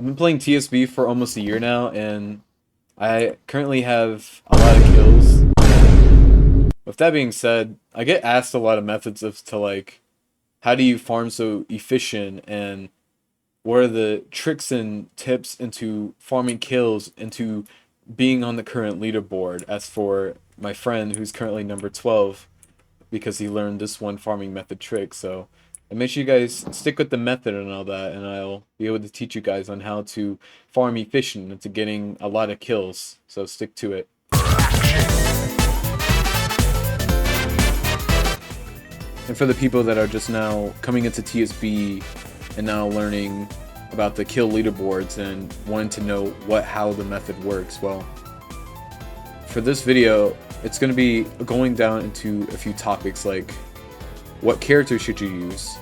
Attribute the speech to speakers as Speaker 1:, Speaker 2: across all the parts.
Speaker 1: I've been playing TSB for almost a year now, and I currently have a lot of kills. And with that being said, I get asked a lot of methods as to like, how do you farm so efficient, and what are the tricks and tips into farming kills, into being on the current leaderboard. As for my friend who's currently number 12, because he learned this one farming method trick. So, and make sure you guys stick with the method and all that, and I'll be able to teach you guys on how to farm efficient into getting a lot of kills. So stick to it. And for the people that are just now coming into TSB and now learning about the kill leaderboards and wanting to know how the method works, well, for this video, it's going to be going down into a few topics like what character should you use,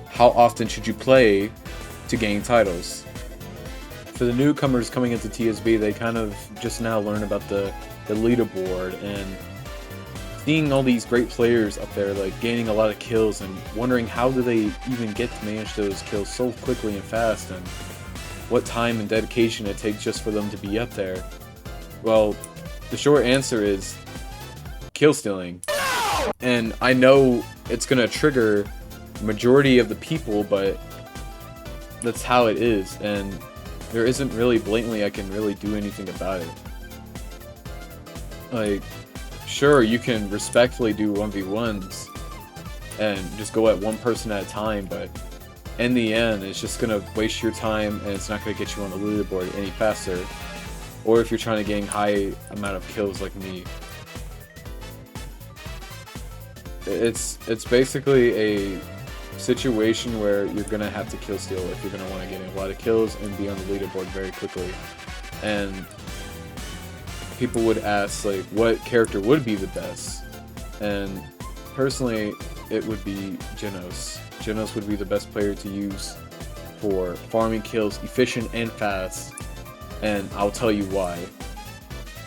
Speaker 1: how often should you play to gain titles. For the newcomers coming into TSB, they kind of just now learn about the leaderboard and seeing all these great players up there like gaining a lot of kills and wondering how do they even get to manage those kills so quickly and fast, and what time and dedication it takes just for them to be up there. Well, the short answer is kill stealing. And I know it's gonna trigger majority of the people, but that's how it is, and there isn't really blatantly I can really do anything about it. Like, sure, you can respectfully do 1v1s and just go at one person at a time, but in the end, it's just gonna waste your time and it's not gonna get you on the leaderboard any faster. Or if you're trying to gain high amount of kills like me. It's basically a situation where you're gonna have to kill steal if you're gonna want to get a lot of kills and be on the leaderboard very quickly. And people would ask like, what character would be the best? And personally, it would be Genos. Genos would be the best player to use for farming kills efficient and fast, and I'll tell you why.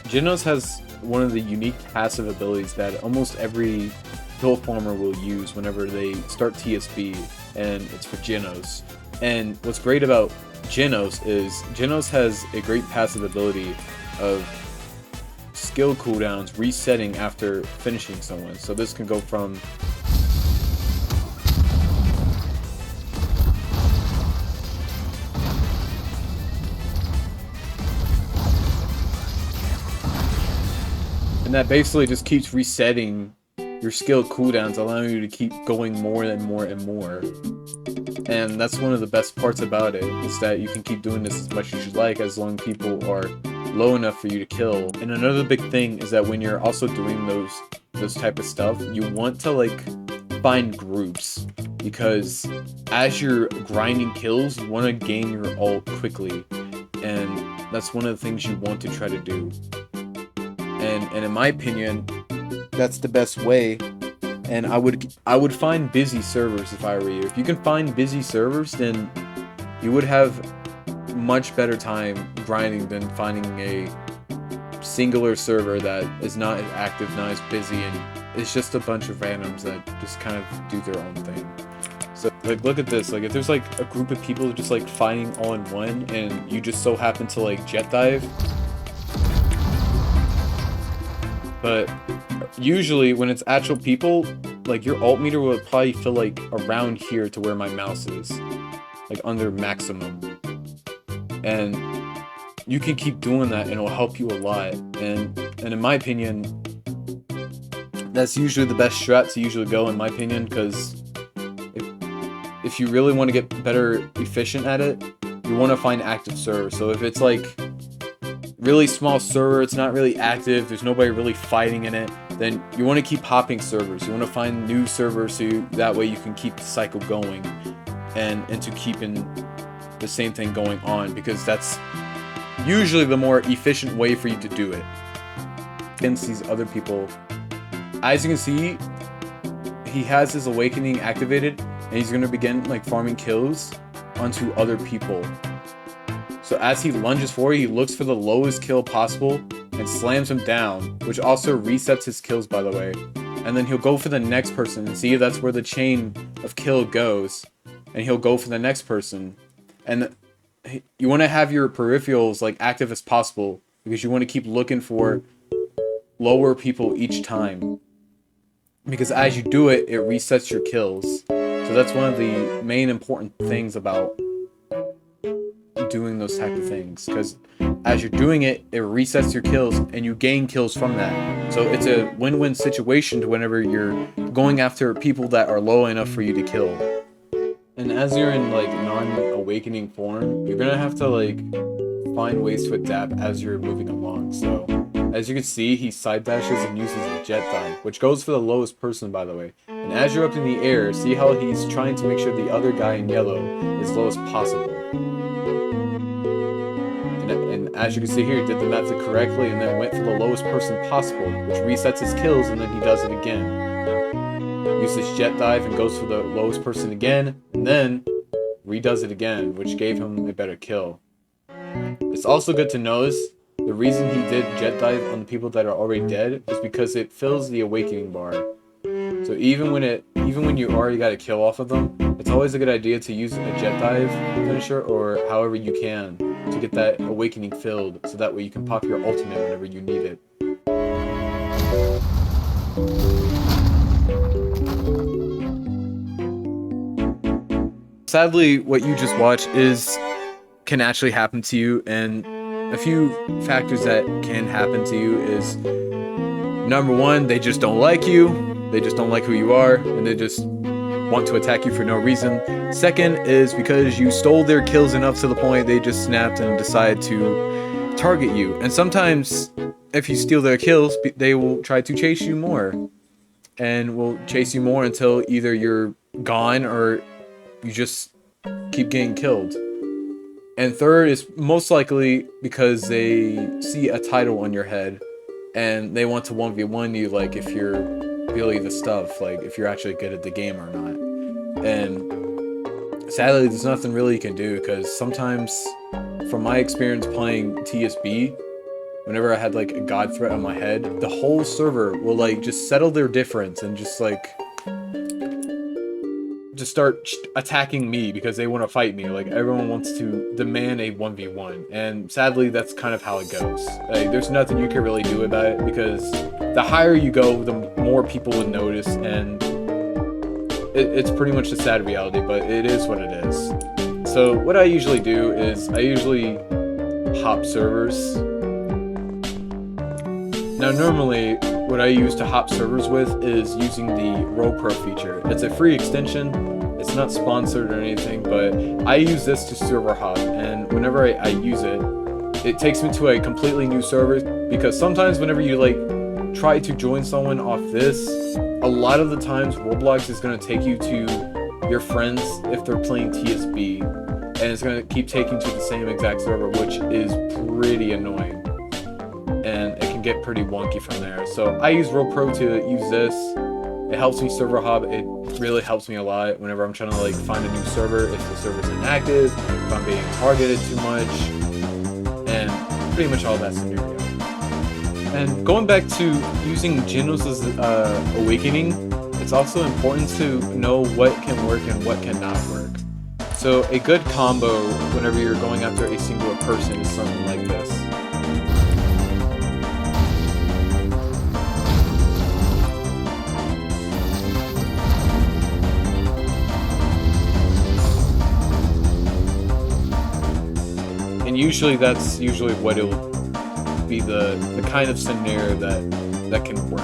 Speaker 1: Genos has one of the unique passive abilities that almost every hill farmer will use whenever they start TSB, and it's for Genos. And what's great about Genos is Genos has a great passive ability of skill cooldowns resetting after finishing someone. So this can go from and that basically just keeps resetting your skill cooldowns, allowing you to keep going more and more and more. And that's one of the best parts about it, is that you can keep doing this as much as you like, as long as people are low enough for you to kill. And another big thing is that when you're also doing those type of stuff, you want to like find groups, because as you're grinding kills, you want to gain your ult quickly, and that's one of the things you want to try to do. And in my opinion, that's the best way. And I would find busy servers if I were you. If you can find busy servers, then you would have much better time grinding than finding a singular server that is not as active, not as busy, and it's just a bunch of randoms that just kind of do their own thing. So like, look at this, like if there's like a group of people just like fighting all in one, and you just so happen to like jet dive. But usually when it's actual people, like your ult meter will probably feel like around here to where my mouse is, like under maximum. And you can keep doing that and it'll help you a lot. And in my opinion, that's usually the best strat to usually go, in my opinion, because if you really want to get better efficient at it, you want to find active servers. So if it's like really small server, it's not really active, there's nobody really fighting in it, then you want to keep hopping servers. You want to find new servers so that way you can keep the cycle going and to keeping the same thing going on, because that's usually the more efficient way for you to do it against these other people. As you can see, he has his awakening activated, and he's going to begin like farming kills onto other people. So as he lunges forward, he looks for the lowest kill possible and slams him down, which also resets his kills, by the way. And then he'll go for the next person, and see, that's where the chain of kill goes. And he'll go for the next person. And you want to have your peripherals like active as possible because you want to keep looking for lower people each time. Because as you do it, it resets your kills. So that's one of the main important things about doing those type of things. Because as you're doing it, it resets your kills and you gain kills from that. So it's a win-win situation to whenever you're going after people that are low enough for you to kill. And as you're in like non-awakening form, you're gonna have to like find ways to adapt as you're moving along. So as you can see, he side dashes and uses a jet dive, which goes for the lowest person, by the way. And as you're up in the air, see how he's trying to make sure the other guy in yellow is low as possible. And as you can see here, he did the method correctly and then went for the lowest person possible, which resets his kills, and then he does it again. Uses jet dive and goes for the lowest person again, and then redoes it again, which gave him a better kill. It's also good to notice the reason he did jet dive on the people that are already dead is because it fills the awakening bar. So even when you already got a kill off of them, it's always a good idea to use a jet dive finisher or however you can to get that awakening filled, so that way you can pop your ultimate whenever you need it. Sadly, what you just watched can actually happen to you, and a few factors that can happen to you is, number one, they just don't like you, they just don't like who you are, and they just want to attack you for no reason. Second is because you stole their kills enough to the point they just snapped and decided to target you. And sometimes, if you steal their kills, they will try to chase you more, and will chase you more until either you're gone or you just keep getting killed. And third is most likely because they see a title on your head and they want to 1v1 you, like if you're really the stuff, like if you're actually good at the game or not. And sadly, there's nothing really you can do, because sometimes, from my experience playing TSB, whenever I had like a god threat on my head, the whole server will like just settle their difference and just start attacking me because they want to fight me. Like everyone wants to demand a 1v1, and sadly that's kind of how it goes. Like there's nothing you can really do about it, because the higher you go, the more people will notice, and it's pretty much a sad reality, but it is what it is. So what I usually do is I usually hop servers. Now normally what I use to hop servers with is using the RoPro feature. It's a free extension. It's not sponsored or anything, but I use this to server hop, and whenever I use it, it takes me to a completely new server, because sometimes whenever you like try to join someone off this, a lot of the times Roblox is going to take you to your friends if they're playing TSB, and it's going to keep taking you to the same exact server, which is pretty annoying. And it can get pretty wonky from there. So I use RoPro to use this. It helps me server hop. It really helps me a lot whenever I'm trying to like find a new server, if the server's inactive, if I'm being targeted too much, and pretty much all that scenario. And going back to using Genos' awakening, it's also important to know what can work and what cannot work. So a good combo whenever you're going after a singular person is something like this. And usually that's what it'll be, the kind of scenario that can work.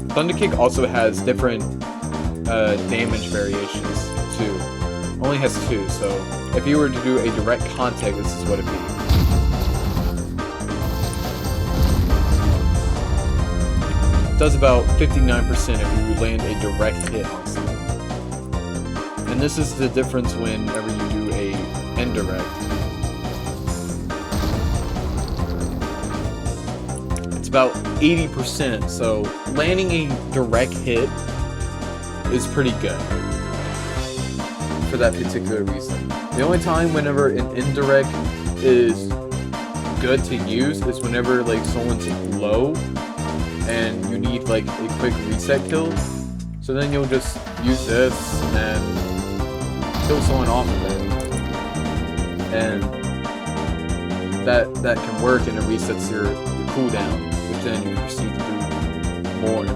Speaker 1: Thunderkick also has different damage variations too. Only has 2, so if you were to do a direct contact, this is what it'd be. It does about 59% if you land a direct hit on someone. And this is the difference whenever you do a indirect. About 80%, so landing a direct hit is pretty good for that particular reason. The only time whenever an indirect is good to use is whenever like someone's low and you need like a quick reset kill. So then you'll just use this and kill someone off of it. and that can work, and it resets your cooldown, which then you can proceed to do more.